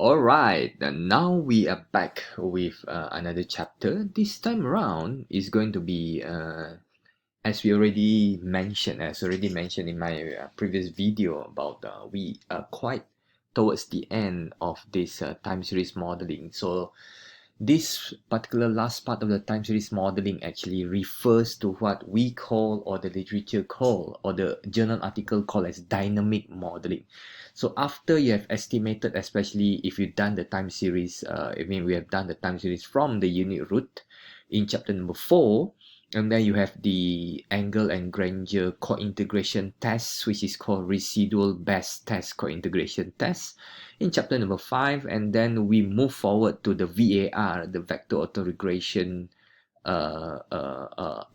Alright, and now we are back with another chapter. This time around is going to be, as already mentioned in my previous video about we are quite towards the end of this time series modeling. So this particular last part of the time series modeling actually refers to what we call, or the literature call, or the journal article call as dynamic modeling. So after you have estimated, especially if you've done the time series, we have done the time series from the unit root in chapter number 4, and then you have the angle and grandeur co-integration test, which is called residual best test co-integration test in chapter number 5, and then we move forward to the VAR, the vector autoregression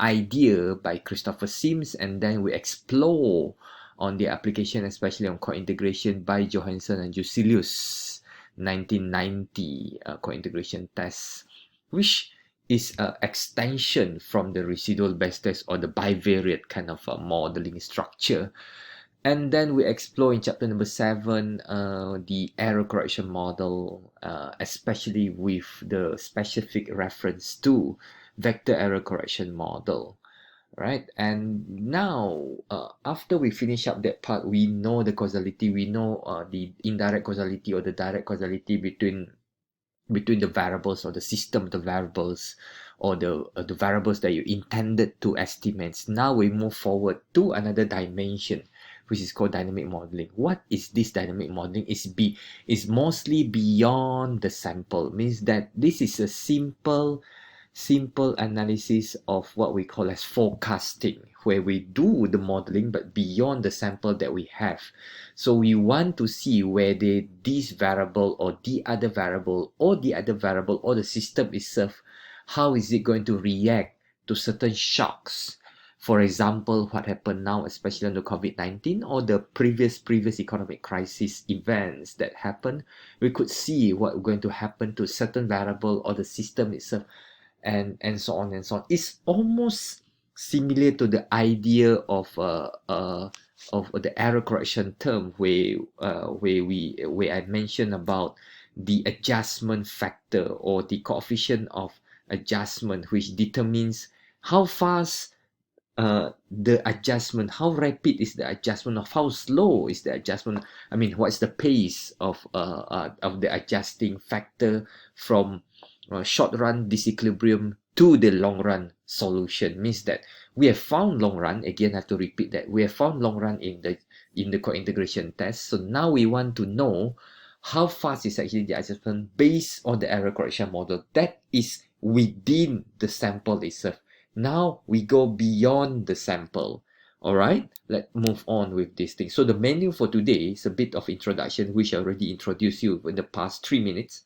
idea by Christopher Sims, and then we explore on the application, especially on co-integration by Johansson and Jusilius 1990 co-integration test, which is an extension from the residual best test or the bivariate kind of modeling structure. And then we explore in chapter number 7 the error correction model, especially with the specific reference to vector error correction model, right? And now after we finish up that part, we know the causality, we know the indirect causality or the direct causality between the variables or the system of the variables, or the variables that you intended to estimate. Now we move forward to another dimension, which is called dynamic modeling. What is this dynamic modeling? Is mostly beyond the sample, means that this is a simple analysis of what we call as forecasting, where we do the modeling but beyond the sample that we have. So we want to see whether this variable or the other variable or the system itself, how is it going to react to certain shocks. For example, what happened now, especially on the COVID-19 or the previous economic crisis events that happened, we could see what going to happen to certain variable or the system itself, and so on and so on. It's almost similar to the idea of the error correction term, where I mentioned about the adjustment factor or the coefficient of adjustment, which determines how fast the adjustment, how rapid is the adjustment, of how slow is the adjustment. I mean, what's the pace of the adjusting factor from short run disequilibrium to the long run solution. Means that we have found long run. Again, I have to repeat that we have found long run in the co-integration test. So now we want to know how fast is actually the adjustment based on the error correction model that is within the sample itself. Now we go beyond the sample. All right, let's move on with this thing. So the menu for today is a bit of introduction, which I already introduced you in the past 3 minutes.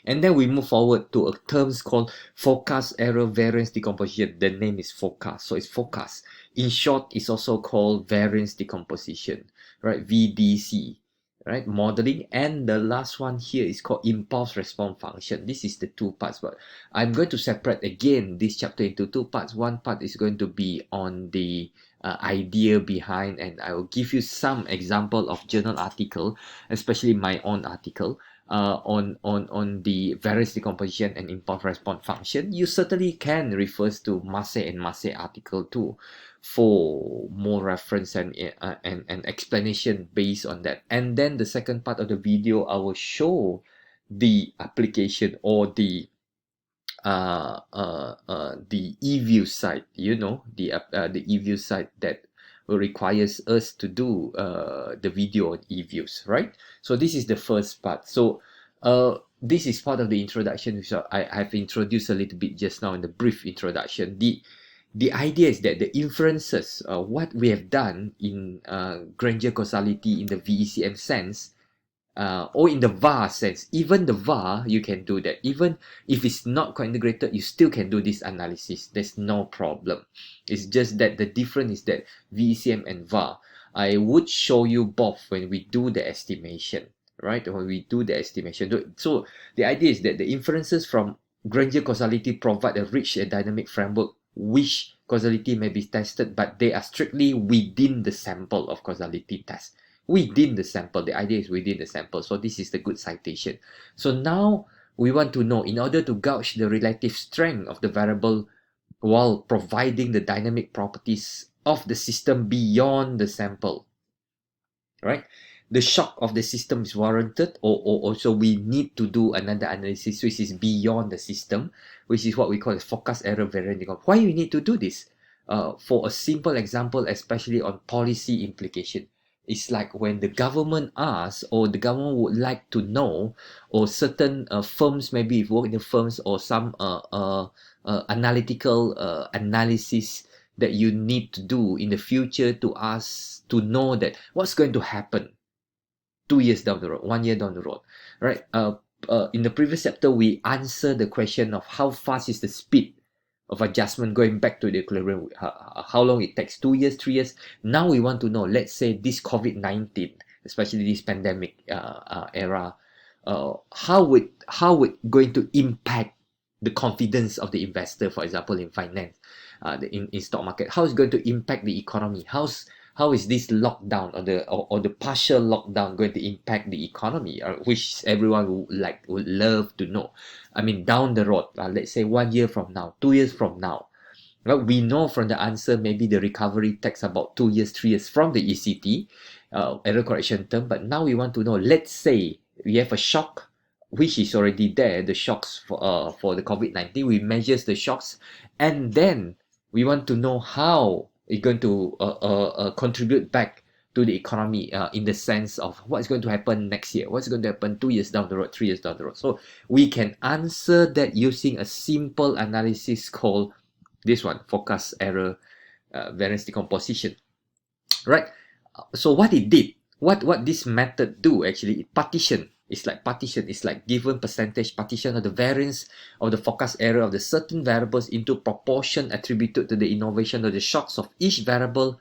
And then we move forward to a terms called forecast error variance decomposition. The name is forecast, so it's forecast. In short, it's also called variance decomposition, right? VDC, right? Modeling. And the last one here is called impulse response function. This is the 2 parts, but I'm going to separate again this chapter into 2 parts. One part is going to be on the idea behind, and I will give you some example of journal article, especially my own article, on the variance decomposition and impulse response function. You certainly can refer to Massey and Massey article too for more reference and explanation based on that. And then the second part of the video, I will show the application or the e-view site, the e-view site that requires us to do the video on e-views, right? So this is the first part. So this is part of the introduction, which I've introduced a little bit just now in the brief introduction. The idea is that the inferences, what we have done in grandeur causality in the VECM sense, or in the VAR sense, even the VAR, you can do that. Even if it's not co-integrated, you still can do this analysis. There's no problem. It's just that the difference is that VECM and VAR, I would show you both when we do the estimation, right? When we do the estimation. So the idea is that the inferences from grandeur causality provide a rich and dynamic framework which causality may be tested, but they are strictly within the sample of causality test. within the sample. The idea is within the sample. So this is the good citation. So now we want to know, in order to gauge the relative strength of the variable while providing the dynamic properties of the system beyond the sample, right? The shock of the system is warranted, or also we need to do another analysis which is beyond the system, which is what we call forecast error variance decomposition. Why we need to do this? For a simple example, especially on policy implication, it's like when the government asks, or the government would like to know, or certain firms, maybe if you work in the firms, or some analytical analysis that you need to do in the future to ask to know that what's going to happen 2 years down the road, 1 year down the road, right? In the previous chapter, we answered the question of how fast is the speed of adjustment going back to the equilibrium, how long it takes, 2 years, 3 years. Now we want to know, let's say this COVID-19, especially this pandemic era, how it going to impact the confidence of the investor, for example, in finance, in stock market. How is it going to impact the economy? How is this lockdown, or the partial lockdown, going to impact the economy, which everyone would love to know. I mean, down the road, let's say 1 year from now, 2 years from now. Well, we know from the answer maybe the recovery takes about 2 years, 3 years from the ECT, error correction term. But now we want to know, let's say we have a shock, which is already there, the shocks for the COVID-19. We measure the shocks, and then we want to know how it's going to contribute back to the economy, in the sense of what's going to happen next year, what's going to happen 2 years down the road, 3 years down the road. So we can answer that using a simple analysis called this one, forecast error variance decomposition, right? So what it did, what this method do, actually, it partition. It's like given percentage partition of the variance of the forecast error of the certain variables into proportion attributed to the innovation of the shocks of each variable,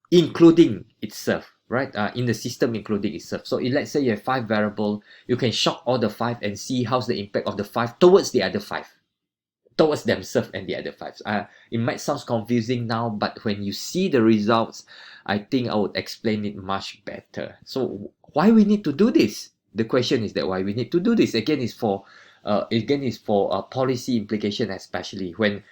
including itself, right? In the system, including itself. So let's say you have 5 variables, you can shock all the 5 and see how's the impact of the 5 towards the other 5, towards themselves and the other 5. It might sound confusing now, but when you see the results, I think I would explain it much better. So why we need to do this? The question is that why we need to do this. Again, is for policy implication, especially when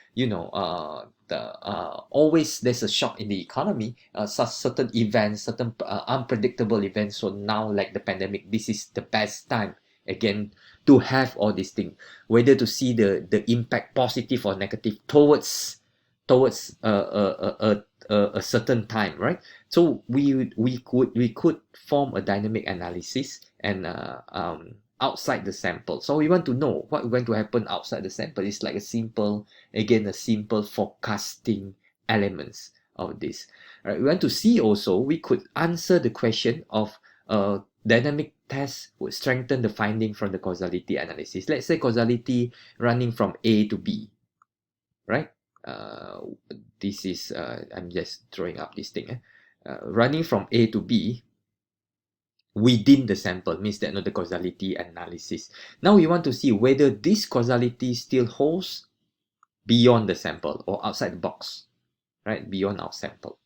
always there's a shock in the economy, certain events, certain unpredictable events. So now, like the pandemic, this is the best time again to have all these things, whether to see the impact, positive or negative, towards a certain time, right? So we could form a dynamic analysis and outside the sample. So we want to know what going to happen outside the sample. It's like a simple forecasting elements of this. All right, we want to see also, we could answer the question of dynamic test would strengthen the finding from the causality analysis. Let's say causality running from A to B, right? This is I'm just throwing up this thing. Running from A to B within the sample means that the causality analysis. Now we want to see whether this causality still holds beyond the sample or outside the box, right? Beyond our sample,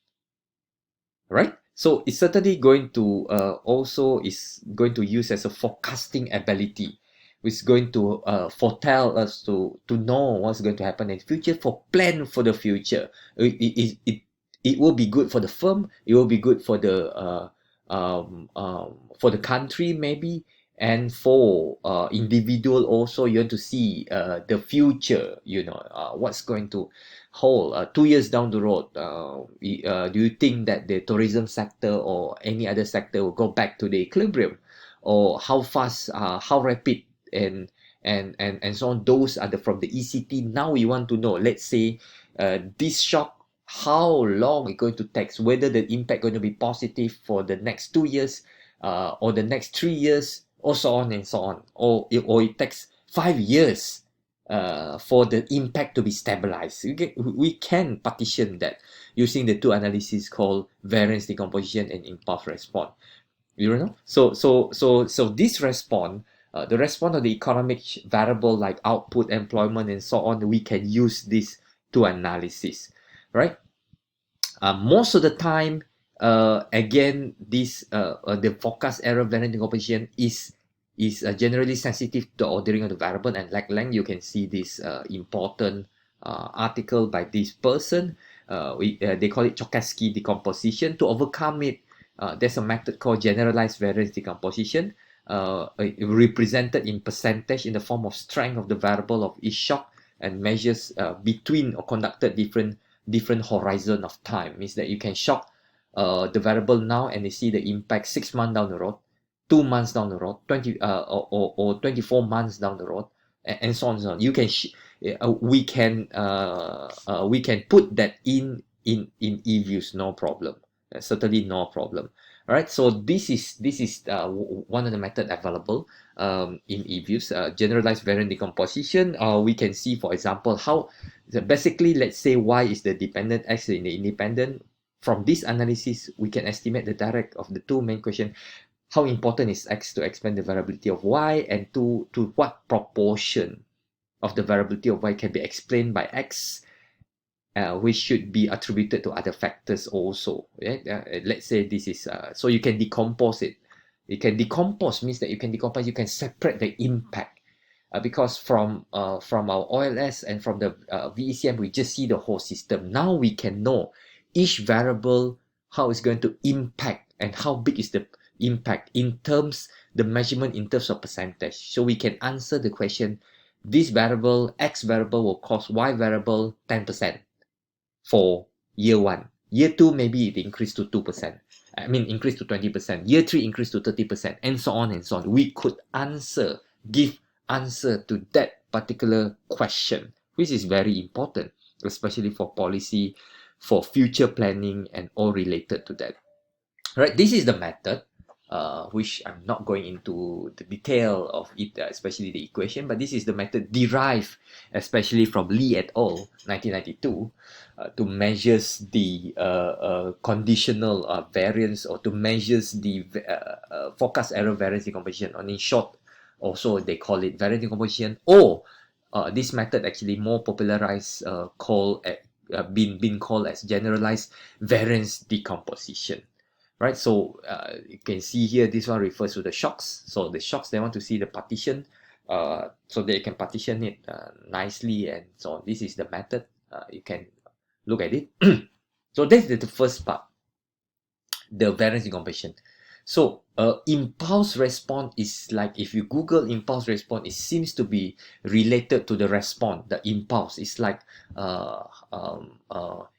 right? So it's certainly going to also is going to use as a forecasting ability, which is going to foretell us to know what's going to happen in the future, for plan for the future. It will be good for the firm. It will be good for the country maybe, and for individual also. You want to see the future, what's going to hold 2 years down the road. Do you think that the tourism sector or any other sector will go back to the equilibrium, or how fast, how rapid, and so on? Those are from the ECT. Now we want to know, let's say this shock, how long it's going to take, whether the impact going to be positive for the next 2 years, or the next 3 years, or so on and so on, or it takes 5 years for the impact to be stabilized. We can partition that using the two analyses called variance decomposition and impulse response. So this response, the response of the economic variable like output, employment, and so on, we can use this two analysis, right? Most of the time, Again, this the forecast error variance decomposition is generally sensitive to the ordering of the variable, and like length, you can see this important article by this person. They call it Chap8P decomposition. To overcome it, there's a method called generalized variance decomposition, represented in percentage in the form of strength of the variable of each shock, and measures between or conducted different horizon of time. Means that you can shock the variable now and you see the impact 6 months down the road, 2 months down the road, 24 months down the road, and so on and so on. You can we can put that in eViews, no problem. Certainly no problem. All right, so this is one of the method available in eViews. Generalized variance decomposition. We can see, for example, how basically, let's say y is the dependent, x is the independent. From this analysis, we can estimate the direct of the two main question: how important is x to explain the variability of y, and to what proportion of the variability of y can be explained by x, which should be attributed to other factors also. Yeah? Let's say this is so you can decompose it. You can decompose means that you can separate the impact, because from our OLS and from the VECM, we just see the whole system. Now we can know each variable, how it's going to impact and how big is the impact in terms, the measurement in terms of percentage. So we can answer the question, this variable, X variable, will cost Y variable 10% for year 1. Year 2, maybe it increased to 2%. I mean, increased to 20%. Year 3 increased to 30%, and so on and so on. We could give answer to that particular question, which is very important, especially for policy, for future planning, and all related to that. Right, this is the method, which I'm not going into the detail of it, especially the equation, but this is the method derived especially from Lee et al. 1992, to measures the conditional variance, or to measures the forecast error variance decomposition, or in short, also they call it variance decomposition, or this method actually more popularized, been called as generalized variance decomposition. Right, so you can see here, this one refers to the shocks. So the shocks, they want to see the partition, so they can partition it nicely, and so on. This is the method. You can look at it. So that's the first part, the variance decomposition. So impulse response is like, if you Google impulse response, it seems to be related to the response, the impulse. It's like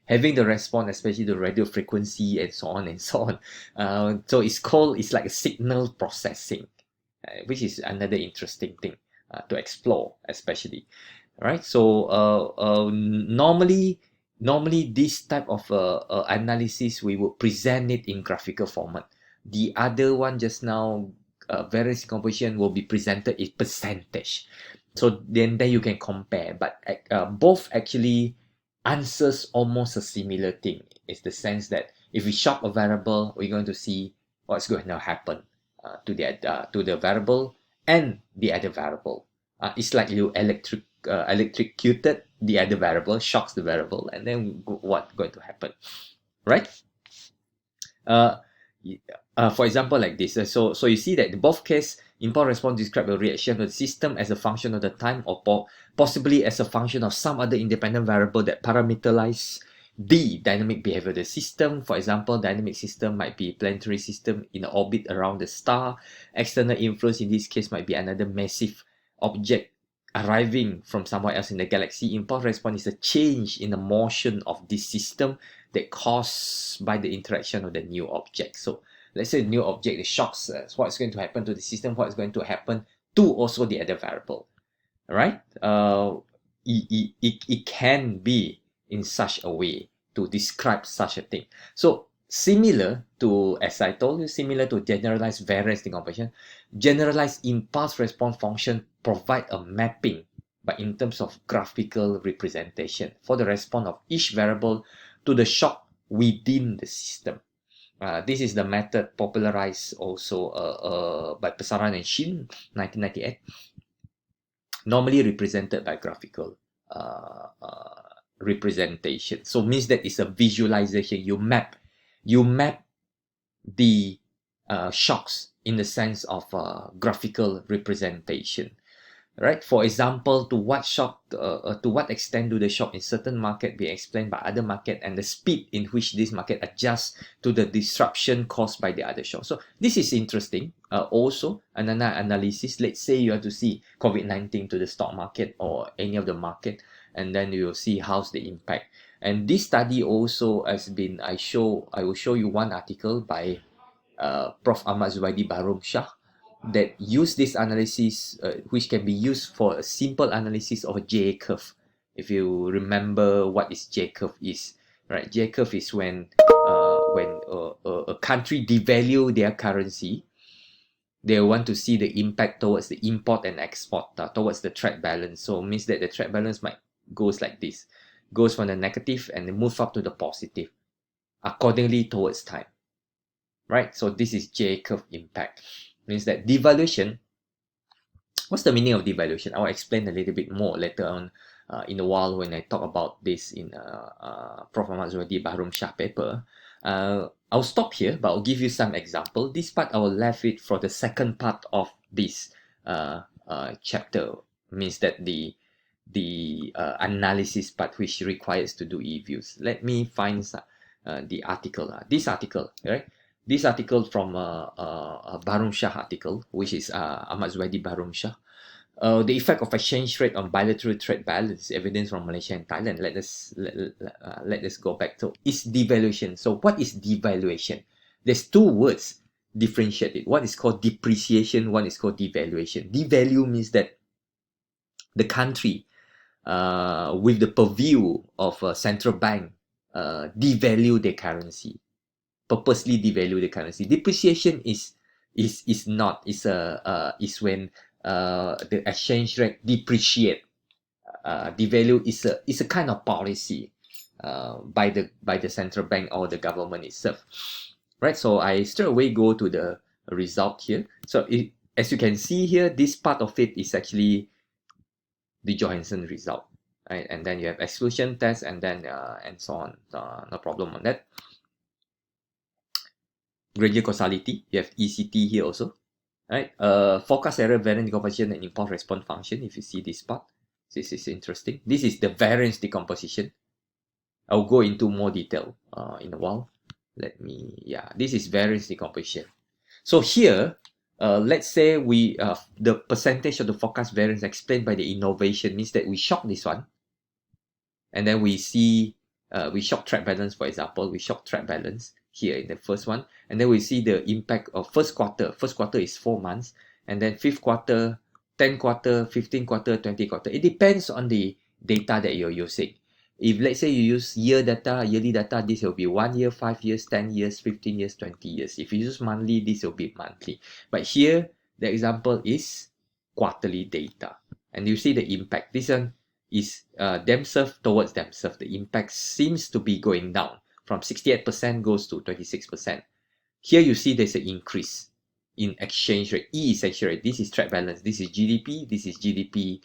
having the response, especially the radio frequency and so on and so on. So it's like a signal processing, which is another interesting thing to explore, especially. All right, so normally this type of analysis, we would present it in graphical format. The other one just now, variance decomposition, will be presented in percentage. So then you can compare, but both actually answers almost a similar thing. It's the sense that if we shock a variable, we're going to see what's going to happen to the variable and the other variable. It's like you electrocuted the other variable, shocks the variable, and then what's going to happen, right? For example, like this. So you see that in both cases, impulse response describe a reaction of the system as a function of the time, or possibly as a function of some other independent variable that parameterize the dynamic behavior of the system. For example, dynamic system might be a planetary system in orbit around the star. External influence in this case might be another massive object arriving from somewhere else in the galaxy. Impulse response is a change in the motion of this system that caused by the interaction of the new object. So let's say the new object, the shocks, what's going to happen to the system, what's going to happen to also the other variable. All right, it can be in such a way to describe such a thing. So similar to, as I told you, similar to generalized variance decomposition, generalized impulse response function provide a mapping, but in terms of graphical representation for the response of each variable to the shock within the system. This is the method popularized also by Pasaran and Shin, 1998. Normally represented by graphical representation. So means that it's a visualization. You map the shocks in the sense of graphical representation. Right? For example, to what extent do the shock in certain market be explained by other market, and the speed in which this market adjusts to the disruption caused by the other shock. So this is interesting. Also, another analysis. Let's say you have to see COVID-19 to the stock market or any of the market, and then you will see how's the impact. And this study also has been. I will show you one article by Prof. Ahmad Zubaidi Bahrum Shah that use this analysis, which can be used for a simple analysis of a J curve. If you remember what is J curve is, right? J curve is when a country devalue their currency, they want to see the impact towards the import and export, towards the trade balance. So it means that the trade balance might goes like this, goes from the negative and then move up to the positive, accordingly towards time, right? So this is J curve impact. Means that devaluation. What's the meaning of devaluation? I'll explain a little bit more later on in a while when I talk about this in Prof. Ahmad Zubaidi Bahrum Shah paper. I'll stop here, but I'll give you some example. This part I will leave it for the second part of this chapter. Means that the analysis part which requires to do e-views. Let me find the article. This article, right? This article from Bahrum Shah article, which is Ahmad Zubaidi Bahrum Shah. The effect of exchange rate on bilateral trade balance, evidence from Malaysia and Thailand. Let us go back to is devaluation. So what is devaluation? There's two words differentiated. One is called depreciation, one is called devaluation. Devalue means that the country with the purview of a central bank devalue their currency, purposely devalue the currency. Depreciation is when the exchange rate depreciate. Devalue is a kind of policy by the central bank or the government itself, right? So I straight away go to the result here. So as you can see here, this part of it is actually the Johansson result, right? And then you have exclusion test, and then and so on. No problem on that. Gradient causality, you have ECT here also, right? Forecast error, variance decomposition, and impulse response function. If you see this part, this is interesting. This is the variance decomposition. I'll go into more detail in a while. This is variance decomposition. So here, let's say the percentage of the forecast variance explained by the innovation means that we shock this one, and then we see we shock trade balance, for example, we shock trade balance here in the first one, and then we see the impact of first quarter. First quarter is 4 months, and then fifth quarter, 10 quarter, 15 quarter, 20 quarter. It depends on the data that you're using. If let's say you use yearly data, this will be 1 year, 5 years, 10 years, 15 years, 20 years. If you use monthly, this will be monthly. But here, the example is quarterly data. And you see the impact. This one is themselves towards themselves. The impact seems to be going down. From 68% goes to 26%. Here you see there's an increase in exchange rate. E is exchange rate. This is trade balance. This is GDP. This is GDP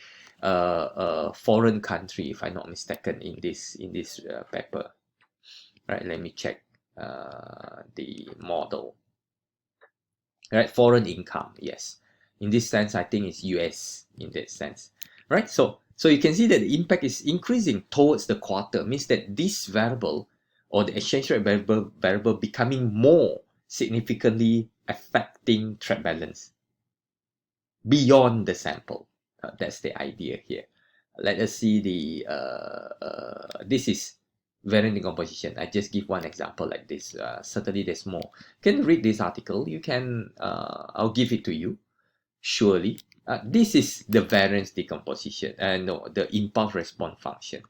foreign country, if I'm not mistaken, in this paper. Right, let me check the model. Right, foreign income, yes. In this sense, I think it's US in that sense. Right, so you can see that the impact is increasing towards the quarter, means that this variable or the exchange rate variable becoming more significantly affecting trade balance beyond the sample. That's the idea here. Let us see the this is variance decomposition. I just give one example like this. Certainly there's more. You can read this article. You can I'll give it to you surely. This is the variance decomposition. No, the impulse response function.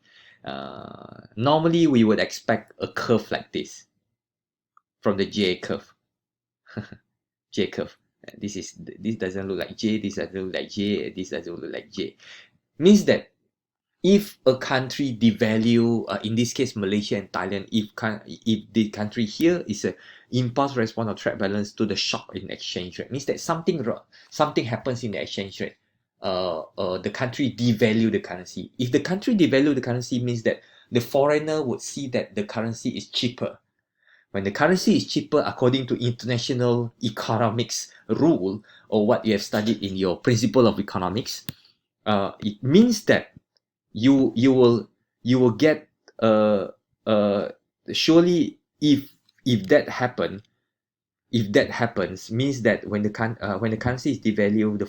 Normally we would expect a curve like this from the J curve. J curve. This doesn't look like J, this doesn't look like J, this doesn't look like J. Means that if a country devalue, in this case Malaysia and Thailand, if the country here is a impulse response or trade balance to the shock in exchange rate, means that something happens in the exchange rate. The country devalue the currency. If the country devalue the currency, means that the foreigner would see that the currency is cheaper. When the currency is cheaper according to international economics rule, or what you have studied in your principle of economics, it means that you will get surely if that happens, means that when the currency is devalued, the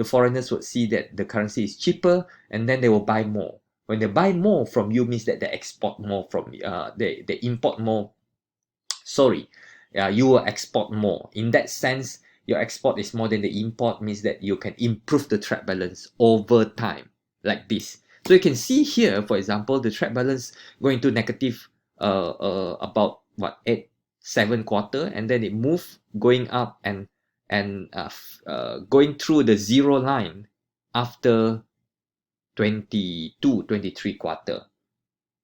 foreigners would see that the currency is cheaper, and then they will buy more. When they buy more from you, means that they export more from they import more. Sorry, you will export more. In that sense, your export is more than the import, means that you can improve the trade balance over time, like this. So you can see here, for example, the trade balance going to negative about what 7 quarter, and then it move going up and going through the zero line after 23 quarter,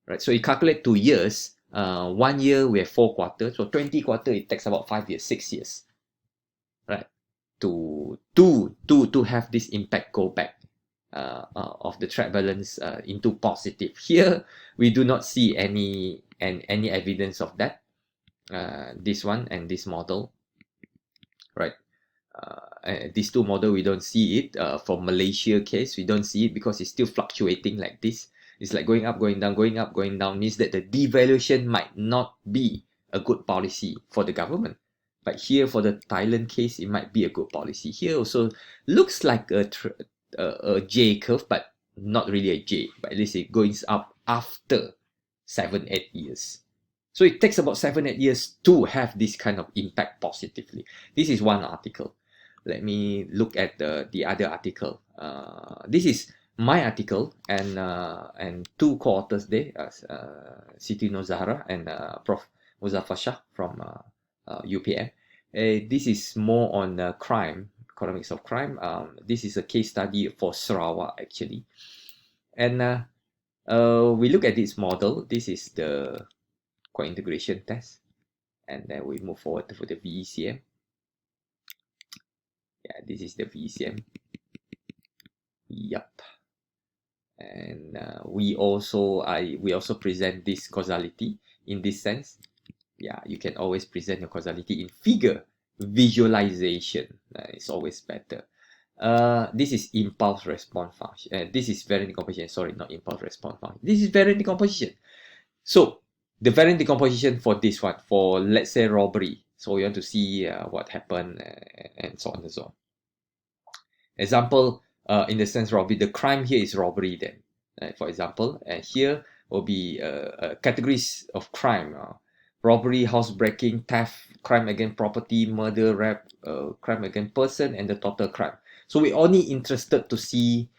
right? So you calculate 2 years. 1 year we have 4 quarters, so 20 quarter it takes about 5 years, 6 years, right? To have this impact go back of the trade balance into positive. Here we do not see any evidence of that. This one and this model, right? These two model we don't see it. For Malaysia case, we don't see it because it's still fluctuating like this. It's like going up, going down, going up, going down, means that the devaluation might not be a good policy for the government. But here for the Thailand case, it might be a good policy. Here also looks like a J curve, but not really a J. But at least it goes up after 7-8 years. So it takes about 7-8 years to have this kind of impact positively. This is one article. Let me look at the other article. This is my article, and two co-authors there, Siti Nozahara and Prof. Muzaffar Shah from UPM. This is more on crime, economics of crime. This is a case study for Sarawak actually. And we look at this model. This is the co-integration test. And then we move forward to the VECM. Yeah, this is the VECM. Yup. And we also present this causality in this sense. Yeah, you can always present your causality in figure visualization. It's always better. This is impulse response function. This is variance decomposition. Sorry, not impulse response function. This is variance decomposition. So the variance decomposition for this one, for let's say robbery. So we want to see what happened and so on and so on. Example, in the sense robbery, the crime here is robbery then. For example, here will be categories of crime. Robbery, housebreaking, theft, crime against property, murder, rape, crime against person, and the total crime. So we're only interested to see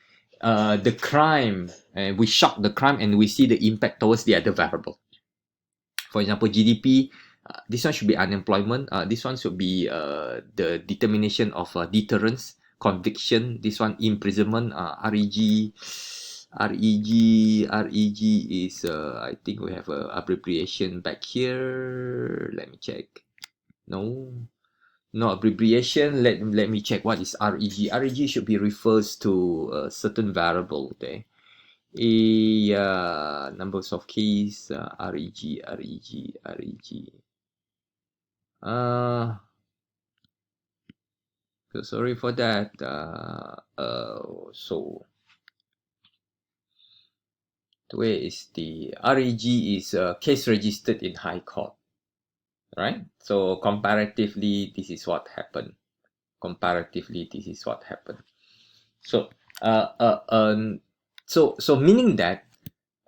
the crime. We shock the crime and we see the impact towards the other variable. For example, GDP, this one should be unemployment. This one should be the determination of deterrence, conviction. This one imprisonment. REG is I think we have a abbreviation back here. Let me check. No abbreviation. Let me check what is REG. REG should be refers to a certain variable there. Numbers of keys. REG. So sorry for that. So where is the REG is case registered in High Court, right? So comparatively, this is what happened. So so meaning that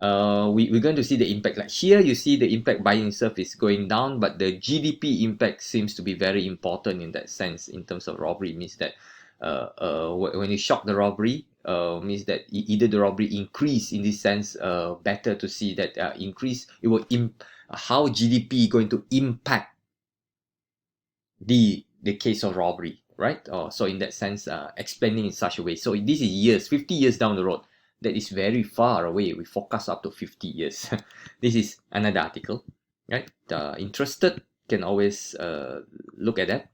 we're going to see the impact. Like here, you see the impact buying itself is going down, but the GDP impact seems to be very important in that sense. In terms of robbery, means that when you shock the robbery, means that either the robbery increase in this sense. Better to see that increase. It will how GDP going to impact the case of robbery, right? So in that sense, explaining in such a way. So this is years, 50 years down the road. That is very far away. We focus up to 50 years. This is another article, right? Interested can always look at that.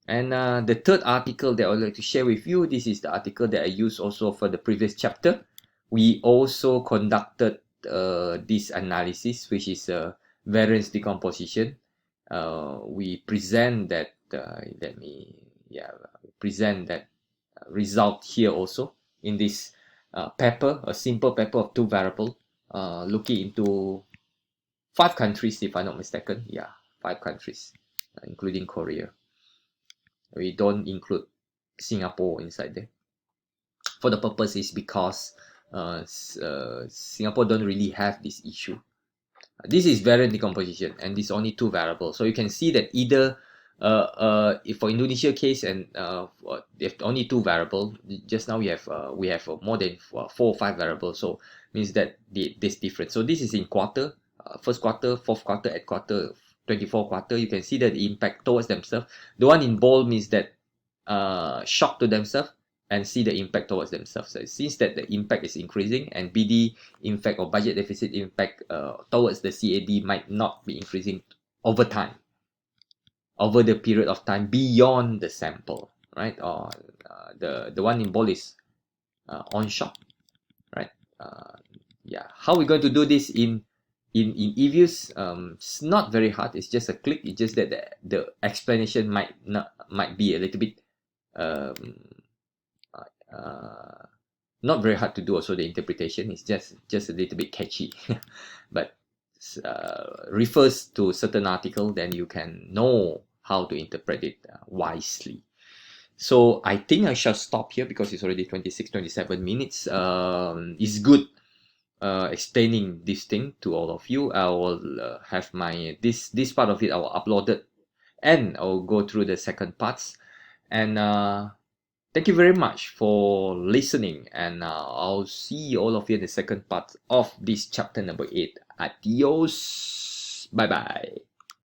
And the third article that I would like to share with you, this is the article that I used also for the previous chapter. We also conducted this analysis, which is variance decomposition. we present that present that result here also in this paper, a simple paper of 2 variable, looking into 5 countries, if I'm not mistaken. Yeah, 5 countries, including Korea. We don't include Singapore inside there. For the purpose is because Singapore don't really have this issue. This is variance decomposition, and this only 2 variables. So you can see that either if for Indonesia case and if only 2 variables, just now we have more than 4 or 5 variables. So means that this difference. So this is in quarter, first quarter, fourth quarter, eighth quarter, 24 quarter. You can see that the impact towards themselves. The one in bold means that shock to themselves and see the impact towards themselves. So it seems that the impact is increasing, and BD impact or budget deficit impact towards the CAD might not be increasing over time, over the period of time beyond the sample, right? Or the one in bold is on shock, right? Yeah, how we're going to do this in eViews? It's not very hard. It's just a click. It's just that the explanation might be a little bit not very hard to do. Also, the interpretation is just a little bit catchy, but refers to certain article, then you can know how to interpret it wisely. So I think I shall stop here because it's already 27 minutes. It's good explaining this thing to all of you. I will have my this part of it I will upload it, and I'll go through the second parts. And thank you very much for listening, and I'll see all of you in the second part of this chapter number 8. Adios. Bye bye.